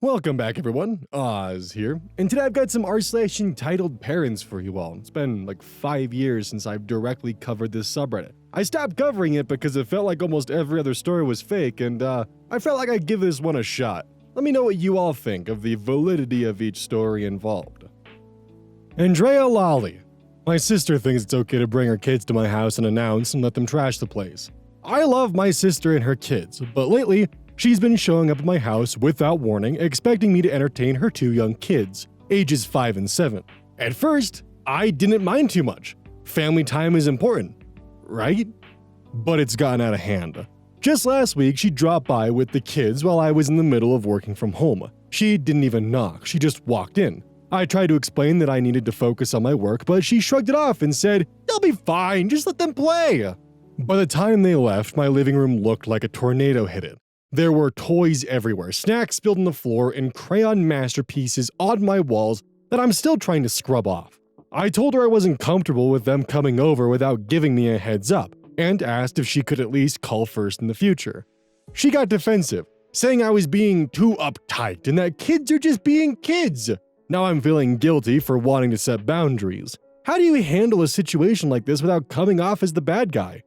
Welcome back everyone, Oz here, and today I've got some r/EntitledParents for you all. It's been like 5 years since I've directly covered this subreddit. I stopped covering it because it felt like almost every other story was fake, and I felt like I'd give this one a shot. Let me know what you all think of the validity of each story involved. Andrea Lolly. My sister thinks it's okay to bring her kids to my house and announce and let them trash the place. I love my sister and her kids, but lately, she's been showing up at my house without warning, expecting me to entertain her 2 young kids, ages 5 and 7. At first, I didn't mind too much. Family time is important, right? But it's gotten out of hand. Just last week, she dropped by with the kids while I was in the middle of working from home. She didn't even knock, she just walked in. I tried to explain that I needed to focus on my work, but she shrugged it off and said, "They'll be fine, just let them play." By the time they left, my living room looked like a tornado hit it. There were toys everywhere, snacks spilled on the floor, and crayon masterpieces on my walls that I'm still trying to scrub off. I told her I wasn't comfortable with them coming over without giving me a heads up, and asked if she could at least call first in the future. She got defensive, saying I was being too uptight and that kids are just being kids. Now I'm feeling guilty for wanting to set boundaries. How do you handle a situation like this without coming off as the bad guy?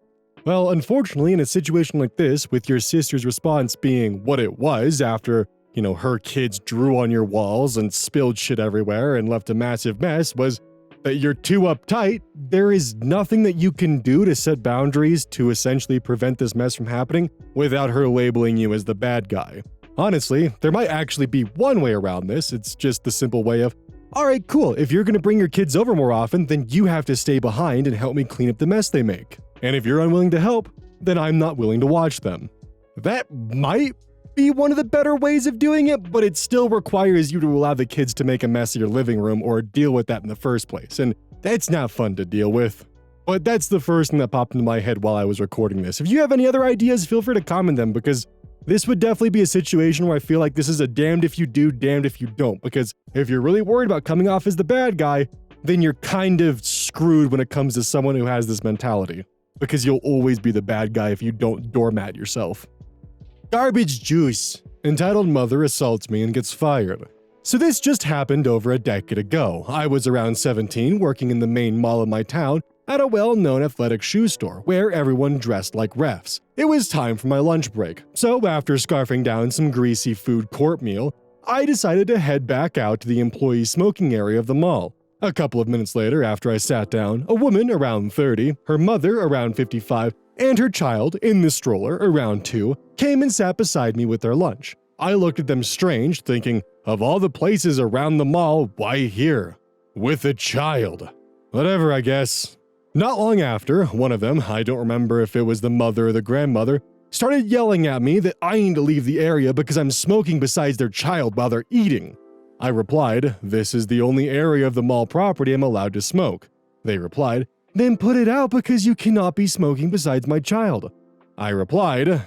Well, unfortunately, in a situation like this, with your sister's response being what it was after, her kids drew on your walls and spilled shit everywhere and left a massive mess, was that you're too uptight, there is nothing that you can do to set boundaries to essentially prevent this mess from happening without her labeling you as the bad guy. Honestly, there might actually be one way around this. It's just the simple way of, alright, cool, if you're gonna bring your kids over more often, then you have to stay behind and help me clean up the mess they make. And if you're unwilling to help, then I'm not willing to watch them. That might be one of the better ways of doing it, but it still requires you to allow the kids to make a mess of your living room or deal with that in the first place, and that's not fun to deal with. But that's the first thing that popped into my head while I was recording this. If you have any other ideas, feel free to comment them, because this would definitely be a situation where I feel like this is a damned if you do, damned if you don't, because if you're really worried about coming off as the bad guy, then you're kind of screwed when it comes to someone who has this mentality, because you'll always be the bad guy if you don't doormat yourself. Garbage juice. Entitled mother assaults me and gets fired. So this just happened over a decade ago. I was around 17, working in the main mall of my town at a well-known athletic shoe store where everyone dressed like refs. It was time for my lunch break, so after scarfing down some greasy food court meal, I decided to head back out to the employee smoking area of the mall. A couple of minutes later, after I sat down, a woman around 30, her mother around 55, and her child, in the stroller, around 2, came and sat beside me with their lunch. I looked at them strange, thinking, of all the places around the mall, why here? With a child. Whatever, I guess. Not long after, one of them, I don't remember if it was the mother or the grandmother, started yelling at me that I need to leave the area because I'm smoking beside their child while they're eating. I replied, "This is the only area of the mall property I'm allowed to smoke." They replied, "Then put it out because you cannot be smoking besides my child." I replied,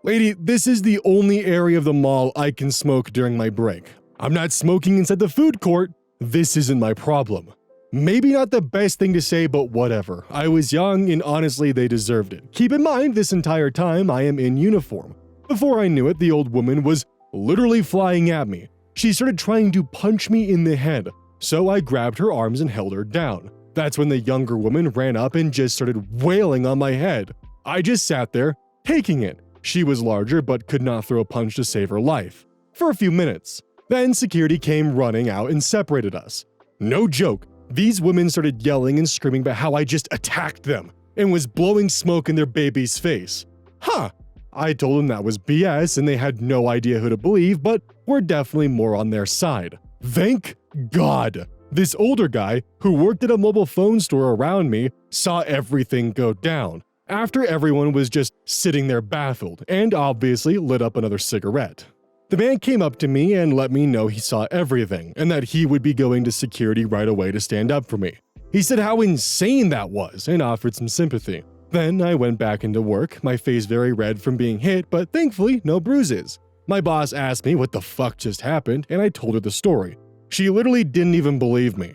"Lady, this is the only area of the mall I can smoke during my break. I'm not smoking inside the food court. This isn't my problem." Maybe not the best thing to say, but whatever. I was young and honestly they deserved it. Keep in mind, this entire time I am in uniform. Before I knew it, the old woman was literally flying at me. She started trying to punch me in the head, so I grabbed her arms and held her down. That's when the younger woman ran up and just started wailing on my head. I just sat there, taking it. She was larger but could not throw a punch to save her life. For a few minutes. Then security came running out and separated us. No joke, these women started yelling and screaming about how I just attacked them and was blowing smoke in their baby's face. Huh. I told them that was BS and they had no idea who to believe, but were definitely more on their side. Thank God. This older guy, who worked at a mobile phone store around me, saw everything go down, after everyone was just sitting there baffled, and obviously lit up another cigarette. The man came up to me and let me know he saw everything, and that he would be going to security right away to stand up for me. He said how insane that was, and offered some sympathy. Then I went back into work, my face very red from being hit, but thankfully no bruises. My boss asked me what the fuck just happened, and I told her the story. She literally didn't even believe me.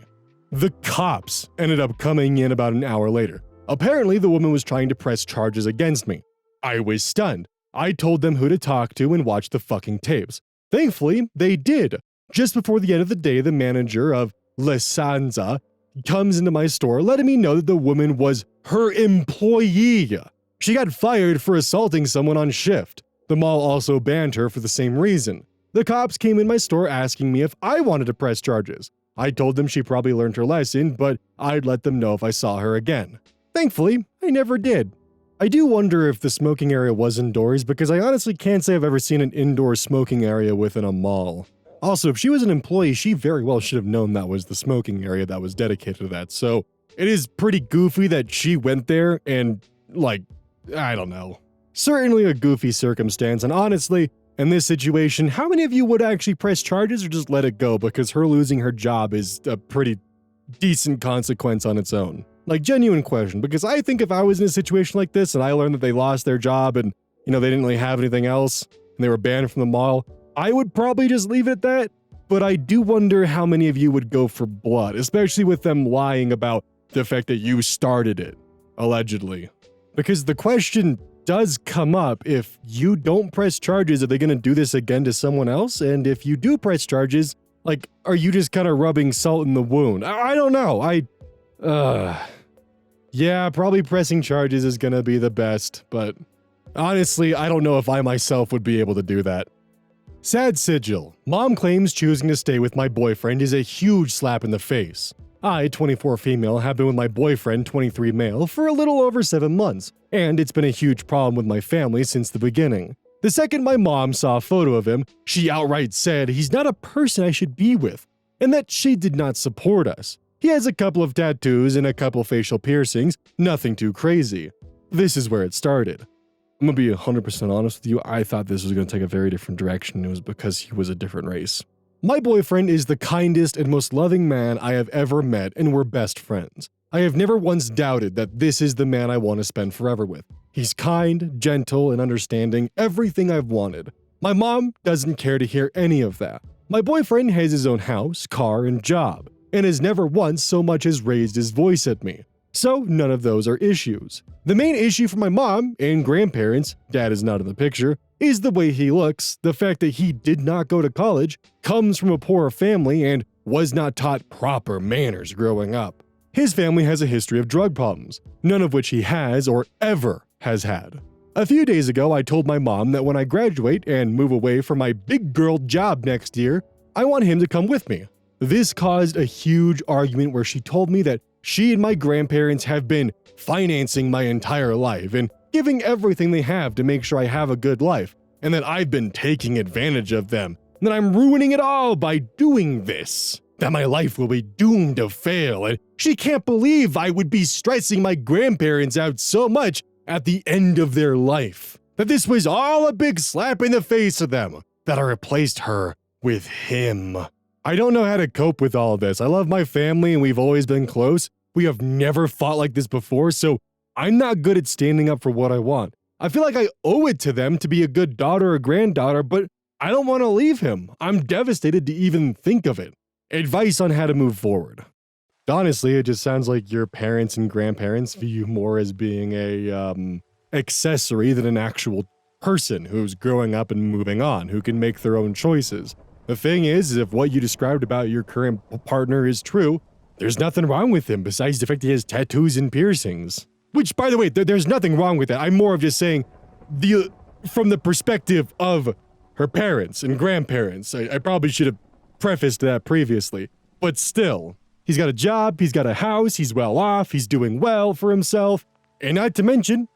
The cops ended up coming in about an hour later. Apparently, the woman was trying to press charges against me. I was stunned. I told them who to talk to and watch the fucking tapes. Thankfully, they did. Just before the end of the day, the manager of Lesanza comes into my store letting me know that the woman was her employee. She got fired for assaulting someone on shift. The mall also banned her for the same reason. The cops came in my store asking me if I wanted to press charges. I told them she probably learned her lesson, but I'd let them know if I saw her again. Thankfully, I never did. I do wonder if the smoking area was indoors because I honestly can't say I've ever seen an indoor smoking area within a mall. Also, if she was an employee, she very well should have known that was the smoking area that was dedicated to that, so it is pretty goofy that she went there and, like, I don't know. Certainly a goofy circumstance, and honestly, in this situation, how many of you would actually press charges or just let it go because her losing her job is a pretty decent consequence on its own? Like, genuine question, because I think if I was in a situation like this and I learned that they lost their job and, they didn't really have anything else and they were banned from the mall, I would probably just leave it at that. But I do wonder how many of you would go for blood, especially with them lying about the fact that you started it, allegedly. Because the question does come up, if you don't press charges, are they going to do this again to someone else? And if you do press charges, like, are you just kind of rubbing salt in the wound? I don't know. Yeah, probably pressing charges is going to be the best, but honestly, I don't know if I myself would be able to do that. Sad sigil. Mom claims choosing to stay with my boyfriend is a huge slap in the face. I, 24 female, have been with my boyfriend, 23 male, for a little over 7 months, and it's been a huge problem with my family since the beginning. The second my mom saw a photo of him, she outright said he's not a person I should be with, and that she did not support us. He has a couple of tattoos and a couple facial piercings, nothing too crazy. This is where it started. I'm gonna be 100% honest with you, I thought this was gonna take a very different direction. It was because he was a different race. My boyfriend is the kindest and most loving man I have ever met, and we're best friends. I have never once doubted that this is the man I want to spend forever with. He's kind, gentle, and understanding, everything I've wanted. My mom doesn't care to hear any of that. My boyfriend has his own house, car, and job, and has never once so much as raised his voice at me. So none of those are issues. The main issue for my mom and grandparents, dad is not in the picture, is the way he looks, the fact that he did not go to college, comes from a poor family, and was not taught proper manners growing up. His family has a history of drug problems, none of which he has or ever has had. A few days ago, I told my mom that when I graduate and move away from my big girl job next year, I want him to come with me. This caused a huge argument where she told me that she and my grandparents have been financing my entire life and giving everything they have to make sure I have a good life, and that I've been taking advantage of them, and that I'm ruining it all by doing this, that my life will be doomed to fail, and she can't believe I would be stressing my grandparents out so much at the end of their life, that this was all a big slap in the face of them, that I replaced her with him. I don't know how to cope with all of this. I love my family and we've always been close. We have never fought like this before, so I'm not good at standing up for what I want. I feel like I owe it to them to be a good daughter or granddaughter, but I don't want to leave him. I'm devastated to even think of it. Advice on how to move forward. Honestly, it just sounds like your parents and grandparents view you more as being a accessory than an actual person who's growing up and moving on, who can make their own choices. The thing is if what you described about your current partner is true, there's nothing wrong with him besides the fact he has tattoos and piercings. Which, by the way, there's nothing wrong with that. I'm more of just saying, from the perspective of her parents and grandparents. I probably should have prefaced that previously. But still, he's got a job, he's got a house, he's well off, he's doing well for himself. And not to mention,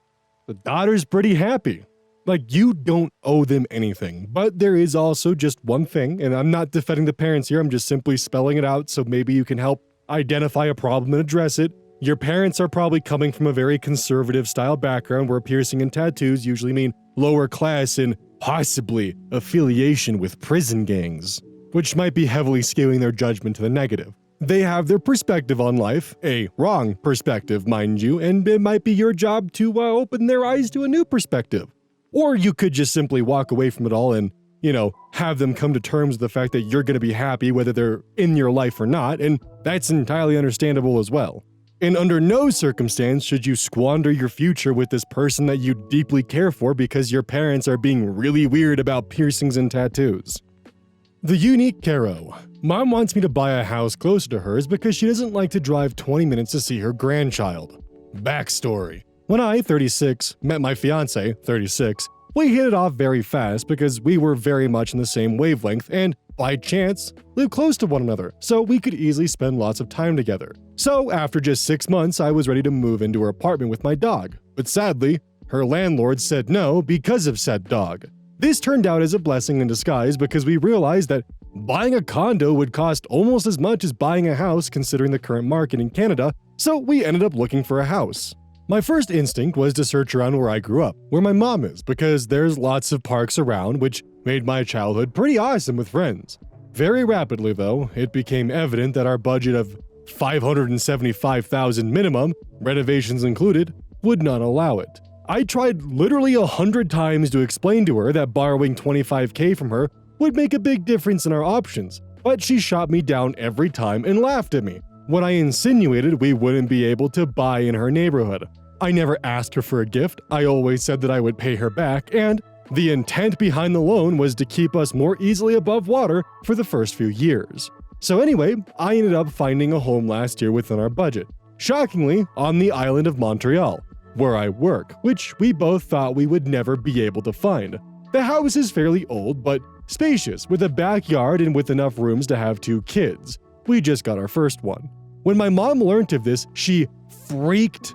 the daughter's pretty happy. Like, you don't owe them anything. But there is also just one thing, and I'm not defending the parents here, I'm just simply spelling it out so maybe you can help identify a problem and address it. Your parents are probably coming from a very conservative style background where piercing and tattoos usually mean lower class and possibly affiliation with prison gangs, which might be heavily skewing their judgment to the negative. They have their perspective on life, a wrong perspective, mind you, and it might be your job to open their eyes to a new perspective. Or you could just simply walk away from it all and, have them come to terms with the fact that you're going to be happy whether they're in your life or not, and that's entirely understandable as well. And under no circumstance should you squander your future with this person that you deeply care for because your parents are being really weird about piercings and tattoos. The Unique Caro. Mom wants me to buy a house closer to hers because she doesn't like to drive 20 minutes to see her grandchild. Backstory. When I, 36, met my fiance, 36, we hit it off very fast because we were very much in the same wavelength and, by chance, lived close to one another, so we could easily spend lots of time together. So after just 6 months, I was ready to move into her apartment with my dog. But sadly, her landlord said no because of said dog. This turned out as a blessing in disguise because we realized that buying a condo would cost almost as much as buying a house considering the current market in Canada, so we ended up looking for a house. My first instinct was to search around where I grew up, where my mom is, because there's lots of parks around, which made my childhood pretty awesome with friends. Very rapidly, though, it became evident that our budget of $575,000 minimum, renovations included, would not allow it. I tried literally 100 times to explain to her that borrowing $25,000 from her would make a big difference in our options, but she shot me down every time and laughed at me when I insinuated we wouldn't be able to buy in her neighborhood. I never asked her for a gift, I always said that I would pay her back, and the intent behind the loan was to keep us more easily above water for the first few years. So anyway, I ended up finding a home last year within our budget, shockingly on the island of Montreal, where I work, which we both thought we would never be able to find. The house is fairly old, but spacious, with a backyard and with enough rooms to have 2 kids. We just got our first one. When my mom learned of this, she freaked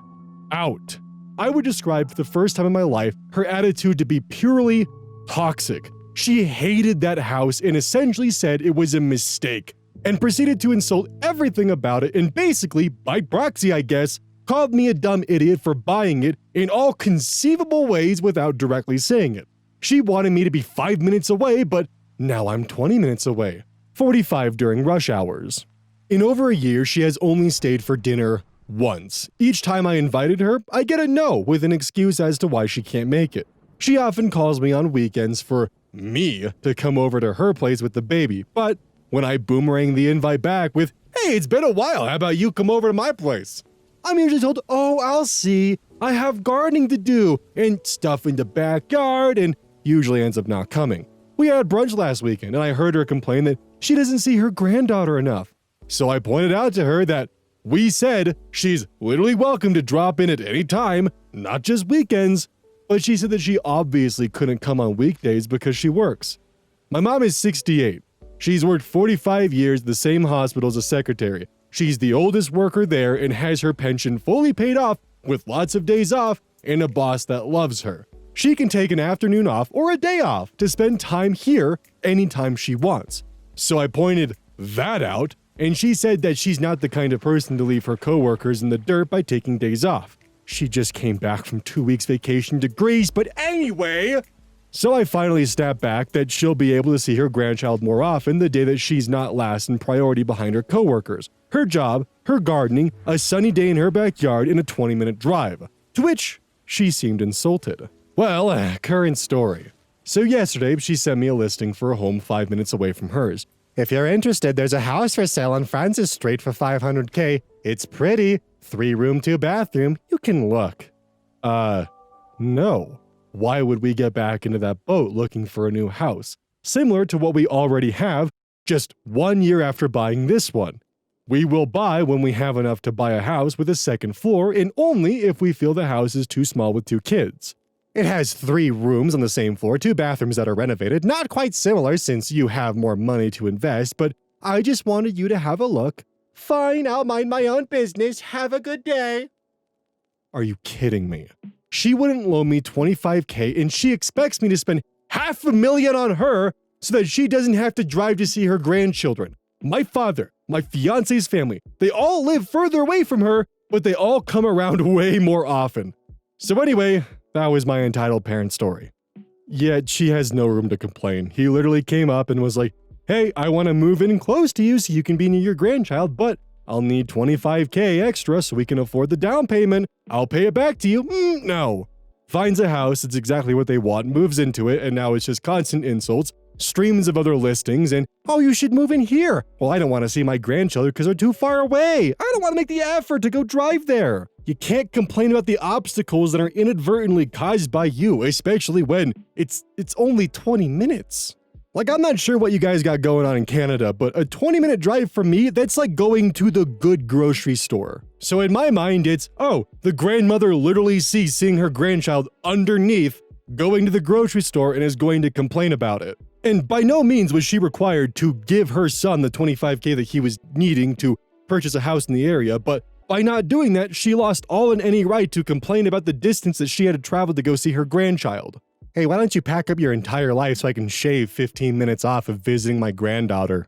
out. I would describe for the first time in my life her attitude to be purely toxic. She hated that house and essentially said it was a mistake, and proceeded to insult everything about it and basically, by proxy I guess, called me a dumb idiot for buying it in all conceivable ways without directly saying it. She wanted me to be 5 minutes away, but now I'm 20 minutes away. 45 during rush hours. In over a year, she has only stayed for dinner once. Each time I invited her, I get a no with an excuse as to why she can't make it. She often calls me on weekends for me to come over to her place with the baby, but when I boomerang the invite back with, "Hey, it's been a while, how about you come over to my place?" I'm usually told, "Oh, I'll see. I have gardening to do and stuff in the backyard," and usually ends up not coming. We had brunch last weekend and I heard her complain that she doesn't see her granddaughter enough. So I pointed out to her that we said she's literally welcome to drop in at any time, not just weekends, but she said that she obviously couldn't come on weekdays because she works. My mom is 68. She's worked 45 years at the same hospital as a secretary. She's the oldest worker there and has her pension fully paid off with lots of days off and a boss that loves her. She can take an afternoon off or a day off to spend time here anytime she wants. So I pointed that out, and she said that she's not the kind of person to leave her coworkers in the dirt by taking days off. She just came back from 2 weeks vacation to Greece, but anyway... So I finally snapped back that she'll be able to see her grandchild more often the day that she's not last in priority behind her coworkers, her job, her gardening, a sunny day in her backyard, and a 20-minute drive. To which she seemed insulted. Well, current story. So yesterday, she sent me a listing for a home 5 minutes away from hers. "If you're interested, there's a house for sale on Francis Street for $500K. It's pretty. 3-room, 2-bathroom. You can look." No. Why would we get back into that boat looking for a new house? Similar to what we already have, just 1 year after buying this one. We will buy when we have enough to buy a house with a second floor, and only if we feel the house is too small with 2 kids. It has 3 rooms on the same floor, 2 bathrooms that are renovated, not quite similar since you have more money to invest, but I just wanted you to have a look. Fine, I'll mind my own business. Have a good day. Are you kidding me? She wouldn't loan me $25K and she expects me to spend $500,000 on her so that she doesn't have to drive to see her grandchildren. My father, my fiance's family, they all live further away from her, but they all come around way more often. So anyway, that was my entitled parent story. Yet she has no room to complain. He literally came up and was like, "Hey, I want to move in close to you so you can be near your grandchild, but I'll need $25K extra so we can afford the down payment. I'll pay it back to you." No. Finds a house, it's exactly what they want, moves into it, and now it's just constant insults, streams of other listings, and, "Oh, you should move in here." Well, I don't want to see my grandchildren because they're too far away. I don't want to make the effort to go drive there. You can't complain about the obstacles that are inadvertently caused by you, especially when it's only 20 minutes. Like, I'm not sure what you guys got going on in Canada, but a 20-minute drive from me, that's like going to the good grocery store. So in my mind, it's, oh, the grandmother literally sees seeing her grandchild underneath going to the grocery store and is going to complain about it. And by no means was she required to give her son the $25K that he was needing to purchase a house in the area, but by not doing that, she lost all and any right to complain about the distance that she had to travel to go see her grandchild. Hey, why don't you pack up your entire life so I can shave 15 minutes off of visiting my granddaughter?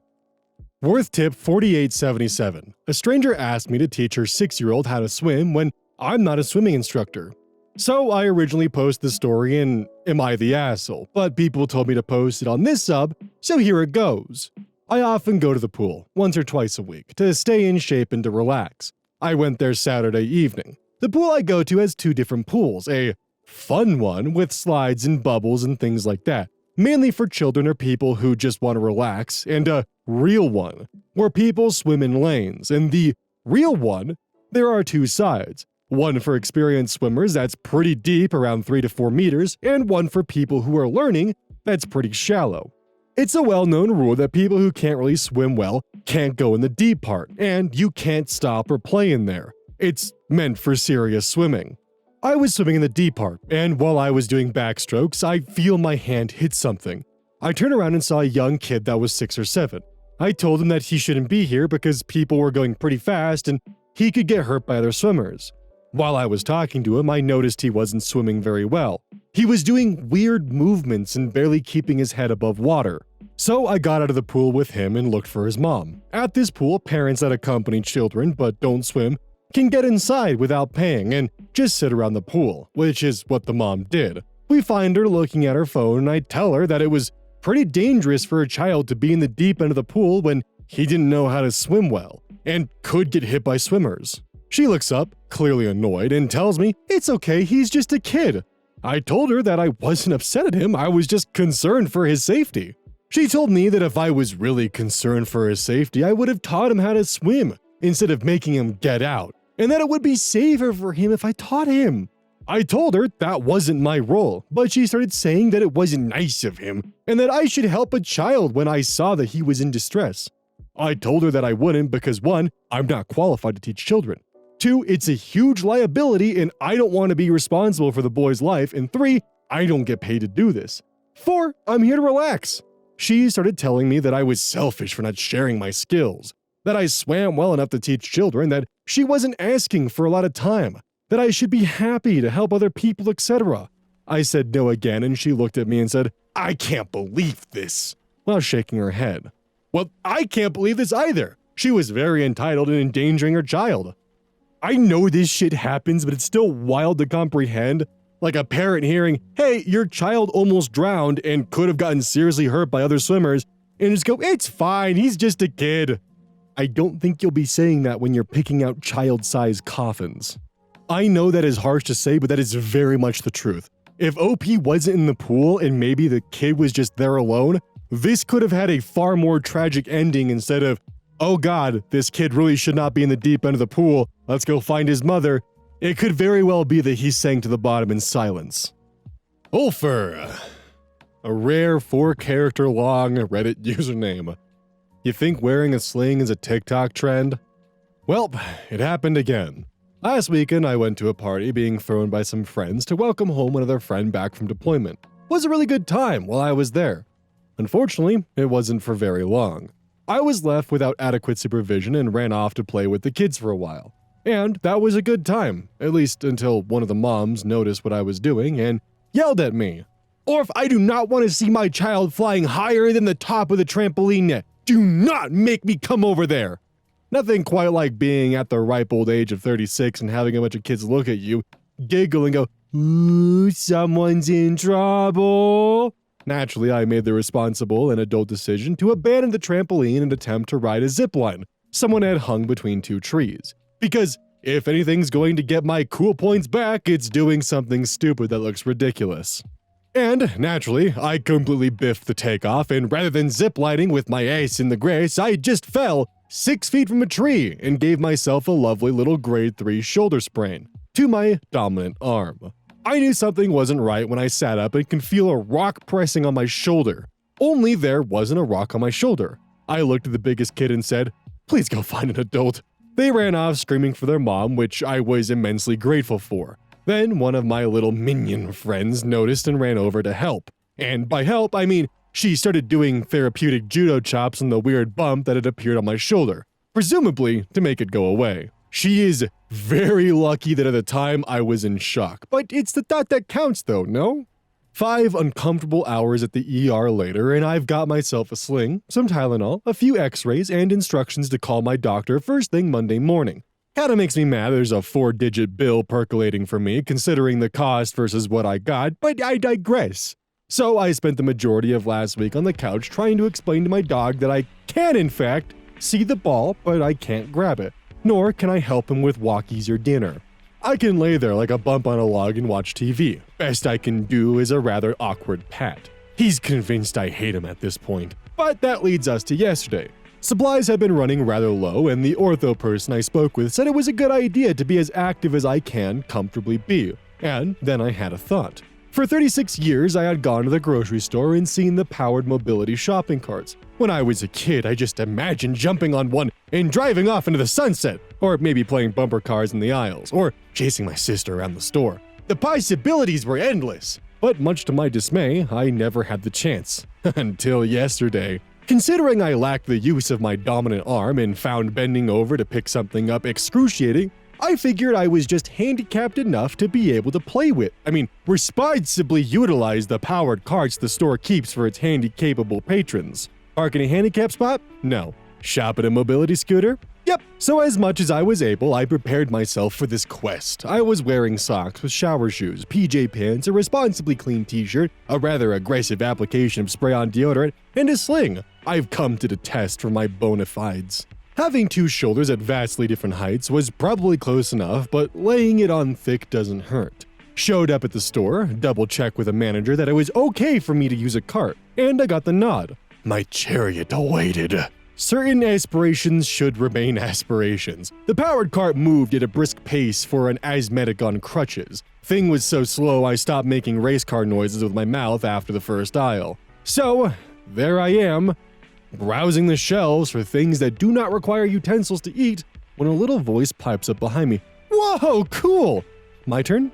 Worth tip 4877. A stranger asked me to teach her 6-year-old how to swim when I'm not a swimming instructor. So I originally posted the story in Am I the Asshole? But people told me to post it on this sub, so here it goes. I often go to the pool, once or twice a week, to stay in shape and to relax. I went there Saturday evening. The pool I go to has 2 different pools, a fun one with slides and bubbles and things like that, mainly for children or people who just want to relax, and a real one, where people swim in lanes. And the real one, there are 2 sides. One for experienced swimmers that's pretty deep, around 3 to 4 meters, and one for people who are learning that's pretty shallow. It's a well-known rule that people who can't really swim well can't go in the deep part, and you can't stop or play in there. It's meant for serious swimming. I was swimming in the deep part, and while I was doing backstrokes, I feel my hand hit something. I turned around and saw a young kid that was 6 or 7. I told him that he shouldn't be here because people were going pretty fast and he could get hurt by other swimmers. While I was talking to him, I noticed he wasn't swimming very well. He was doing weird movements and barely keeping his head above water. So I got out of the pool with him and looked for his mom. At this pool, parents that accompany children but don't swim can get inside without paying and just sit around the pool, which is what the mom did. We find her looking at her phone and I tell her that it was pretty dangerous for a child to be in the deep end of the pool when he didn't know how to swim well and could get hit by swimmers. She looks up, clearly annoyed, and tells me it's okay, he's just a kid. I told her that I wasn't upset at him, I was just concerned for his safety. She told me that if I was really concerned for his safety, I would have taught him how to swim instead of making him get out, and that it would be safer for him if I taught him. I told her that wasn't my role, but she started saying that it wasn't nice of him and that I should help a child when I saw that he was in distress. I told her that I wouldn't because 1, I'm not qualified to teach children. 2, it's a huge liability and I don't want to be responsible for the boy's life, and 3, I don't get paid to do this. 4, I'm here to relax. She started telling me that I was selfish for not sharing my skills, that I swam well enough to teach children, that she wasn't asking for a lot of time, that I should be happy to help other people, etc. I said no again and she looked at me and said, I can't believe this, while shaking her head. Well, I can't believe this either. She was very entitled and endangering her child. I know this shit happens, but it's still wild to comprehend. Like a parent hearing, hey, your child almost drowned and could have gotten seriously hurt by other swimmers, and just go, it's fine, he's just a kid. I don't think you'll be saying that when you're picking out child-sized coffins. I know that is harsh to say, but that is very much the truth. If OP wasn't in the pool and maybe the kid was just there alone, this could have had a far more tragic ending instead of, oh god, this kid really should not be in the deep end of the pool, let's go find his mother. It could very well be that he sank to the bottom in silence. Ulfer, a rare 4-character long Reddit username. You think wearing a sling is a TikTok trend? Well, it happened again. Last weekend, I went to a party being thrown by some friends to welcome home another friend back from deployment. It was a really good time while I was there. Unfortunately, it wasn't for very long. I was left without adequate supervision and ran off to play with the kids for a while. And that was a good time, at least until one of the moms noticed what I was doing and yelled at me. Or if I do not want to see my child flying higher than the top of the trampoline net, do not make me come over there. Nothing quite like being at the ripe old age of 36 and having a bunch of kids look at you, giggle and go, ooh, someone's in trouble. Naturally, I made the responsible and adult decision to abandon the trampoline and attempt to ride a zipline someone had hung between 2 trees. Because if anything's going to get my cool points back, it's doing something stupid that looks ridiculous. And, naturally, I completely biffed the takeoff, and rather than ziplining with my ace in the grace, I just fell 6 feet from a tree and gave myself a lovely little grade 3 shoulder sprain to my dominant arm. I knew something wasn't right when I sat up and could feel a rock pressing on my shoulder. only there wasn't a rock on my shoulder. I looked at the biggest kid and said, "Please go find an adult." They ran off screaming for their mom, which I was immensely grateful for. Then one of my little minion friends noticed and ran over to help. And by help, I mean she started doing therapeutic judo chops on the weird bump that had appeared on my shoulder, presumably to make it go away. She is very lucky that at the time I was in shock, but it's the thought that counts though, no? 5 uncomfortable hours at the ER later, and I've got myself a sling, some Tylenol, a few x-rays, and instructions to call my doctor first thing Monday morning. Kinda makes me mad there's a 4-digit bill percolating for me, considering the cost versus what I got, but I digress. So I spent the majority of last week on the couch trying to explain to my dog that I can, in fact, see the ball, but I can't grab it, nor can I help him with walkies or dinner. I can lay there like a bump on a log and watch TV. Best I can do is a rather awkward pat. He's convinced I hate him at this point. But that leads us to yesterday. Supplies have been running rather low, and the ortho person I spoke with said it was a good idea to be as active as I can comfortably be. And then I had a thought. For 36 years, I had gone to the grocery store and seen the powered mobility shopping carts. When I was a kid, I just imagined jumping on one and driving off into the sunset, or maybe playing bumper cars in the aisles, or chasing my sister around the store. The possibilities were endless, but much to my dismay, I never had the chance. Until yesterday. Considering I lacked the use of my dominant arm and found bending over to pick something up excruciating, I figured I was just handicapped enough to be able to play with. Responsibly utilize the powered carts the store keeps for its handy-capable patrons. Park in a handicap spot? No. Shop at a mobility scooter? Yep. So as much as I was able, I prepared myself for this quest. I was wearing socks with shower shoes, PJ pants, a responsibly clean t-shirt, a rather aggressive application of spray-on deodorant, and a sling. I've come to detest for my bona fides. Having 2 shoulders at vastly different heights was probably close enough, but laying it on thick doesn't hurt. Showed up at the store, double-checked with a manager that it was okay for me to use a cart, and I got the nod. My chariot awaited. Certain aspirations should remain aspirations. The powered cart moved at a brisk pace for an asthmatic on crutches. Thing was so slow I stopped making race car noises with my mouth after the first aisle. So, there I am, browsing the shelves for things that do not require utensils to eat, when a little voice pipes up behind me. Whoa, cool! My turn?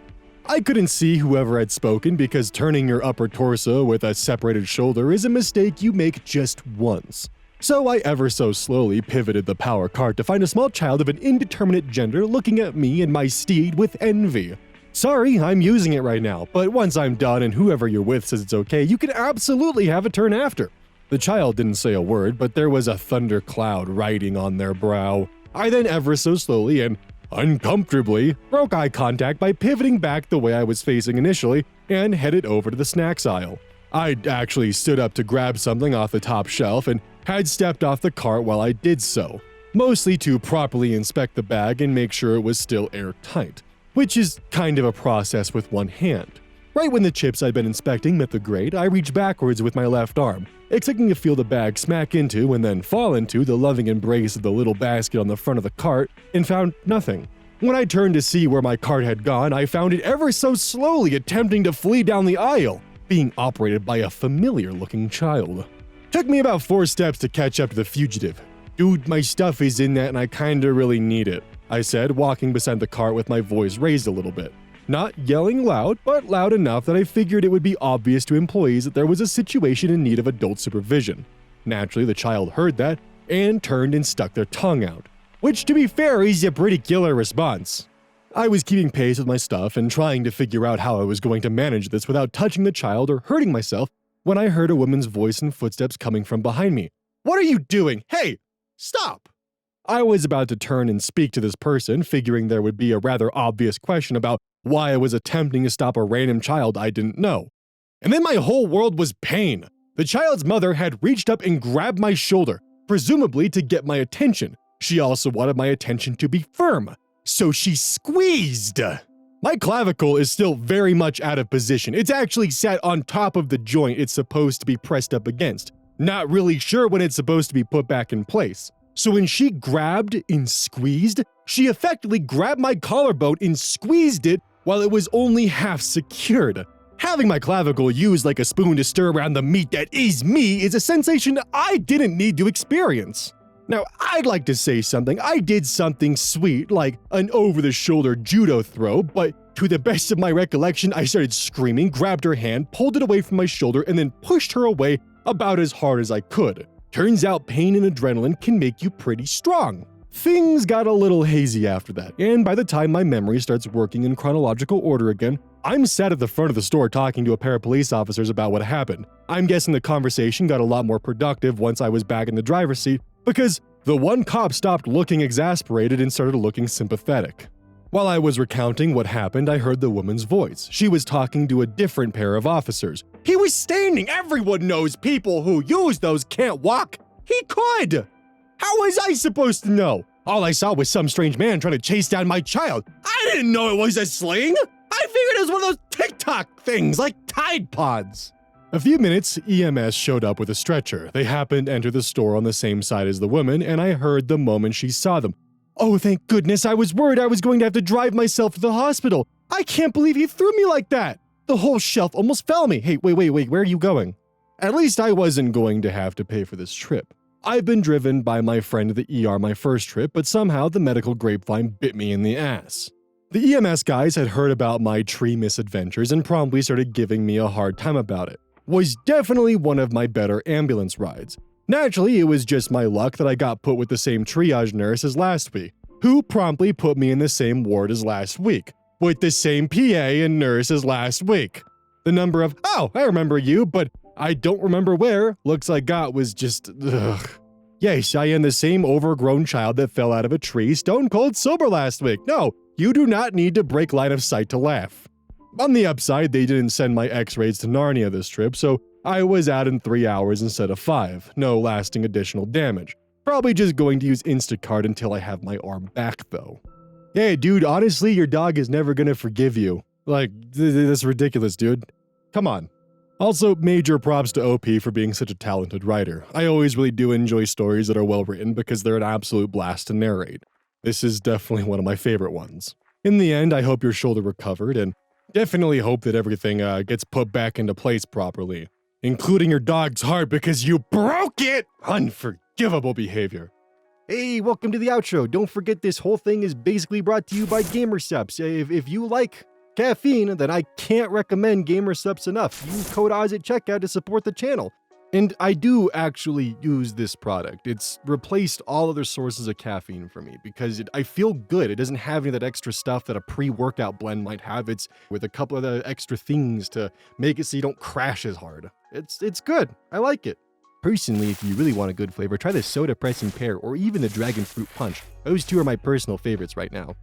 I couldn't see whoever had spoken because turning your upper torso with a separated shoulder is a mistake you make just once. So I ever so slowly pivoted the power cart to find a small child of an indeterminate gender looking at me and my steed with envy. Sorry, I'm using it right now, but once I'm done and whoever you're with says it's okay, you can absolutely have a turn after. The child didn't say a word, but there was a thunder cloud riding on their brow. I then ever so slowly and uncomfortably broke eye contact by pivoting back the way I was facing initially and headed over to the snacks aisle. I'd actually stood up to grab something off the top shelf and had stepped off the cart while I did so, mostly to properly inspect the bag and make sure it was still airtight, which is kind of a process with one hand. Right when the chips I'd been inspecting met the grate, I reached backwards with my left arm, expecting to feel the bag smack into and then fall into the loving embrace of the little basket on the front of the cart, and found nothing. When I turned to see where my cart had gone, I found it ever so slowly attempting to flee down the aisle, being operated by a familiar-looking child. Took me about 4 steps to catch up to the fugitive. "Dude, my stuff is in that and I kinda really need it," I said, walking beside the cart with my voice raised a little bit. Not yelling loud, but loud enough that I figured it would be obvious to employees that there was a situation in need of adult supervision. Naturally, the child heard that and turned and stuck their tongue out, which to be fair is a pretty killer response. I was keeping pace with my stuff and trying to figure out how I was going to manage this without touching the child or hurting myself when I heard a woman's voice and footsteps coming from behind me. "What are you doing? Hey, stop!" I was about to turn and speak to this person, figuring there would be a rather obvious question about why I was attempting to stop a random child I didn't know. And then my whole world was pain. The child's mother had reached up and grabbed my shoulder, presumably to get my attention. She also wanted my attention to be firm, so she squeezed. My clavicle is still very much out of position. It's actually sat on top of the joint it's supposed to be pressed up against. Not really sure when it's supposed to be put back in place. So when she grabbed and squeezed, she effectively grabbed my collarbone and squeezed it while it was only half secured. Having my clavicle used like a spoon to stir around the meat that is me is a sensation I didn't need to experience. Now, I'd like to say something. I did something sweet, like an over-the-shoulder judo throw, but to the best of my recollection, I started screaming, grabbed her hand, pulled it away from my shoulder, and then pushed her away about as hard as I could. Turns out pain and adrenaline can make you pretty strong. Things got a little hazy after that, and by the time my memory starts working in chronological order again, I'm sat at the front of the store talking to a pair of police officers about what happened. I'm guessing the conversation got a lot more productive once I was back in the driver's seat, because the one cop stopped looking exasperated and started looking sympathetic. While I was recounting what happened, I heard the woman's voice. She was talking to a different pair of officers. He was standing! Everyone knows people who use those can't walk! He could! How was I supposed to know? All I saw was some strange man trying to chase down my child. I didn't know it was a sling! I figured it was one of those TikTok things like Tide Pods. A few minutes, EMS showed up with a stretcher. They happened to enter the store on the same side as the woman, and I heard the moment she saw them. Oh, thank goodness, I was worried I was going to have to drive myself to the hospital. I can't believe he threw me like that. The whole shelf almost fell me. Hey, wait, where are you going? At least I wasn't going to have to pay for this trip. I've been driven by my friend to the ER my first trip, but somehow the medical grapevine bit me in the ass. The EMS guys had heard about my tree misadventures and promptly started giving me a hard time about it. Was definitely one of my better ambulance rides. Naturally, it was just my luck that I got put with the same triage nurse as last week, who promptly put me in the same ward as last week, with the same PA and nurse as last week. The number of, oh, I remember you, but I don't remember where, looks I got was just, ugh. Yes, I am the same overgrown child that fell out of a tree stone cold sober last week. No, you do not need to break line of sight to laugh. On the upside, they didn't send my x-rays to Narnia this trip, so I was out in 3 hours instead of 5. No lasting additional damage. Probably just going to use Instacart until I have my arm back, though. Hey, dude, honestly, your dog is never gonna forgive you. Like, that's ridiculous, dude. Come on. Also, major props to OP for being such a talented writer. I always really do enjoy stories that are well written because they're an absolute blast to narrate. This is definitely one of my favorite ones. In the end, I hope your shoulder recovered, and definitely hope that everything gets put back into place properly. Including your dog's heart because you broke it! Unforgivable behavior. Hey, welcome to the outro. Don't forget this whole thing is basically brought to you by GamerSupps. If you like caffeine, then I can't recommend GamerSupps enough. Use code Oz at checkout to support the channel. And I do actually use this product. It's replaced all other sources of caffeine for me because I feel good. It doesn't have any of that extra stuff that a pre-workout blend might have. It's with a couple of the extra things to make it so you don't crash as hard. It's good. I like it. Personally, if you really want a good flavor, try the Soda Pressing Pear or even the Dragon Fruit Punch. Those two are my personal favorites right now.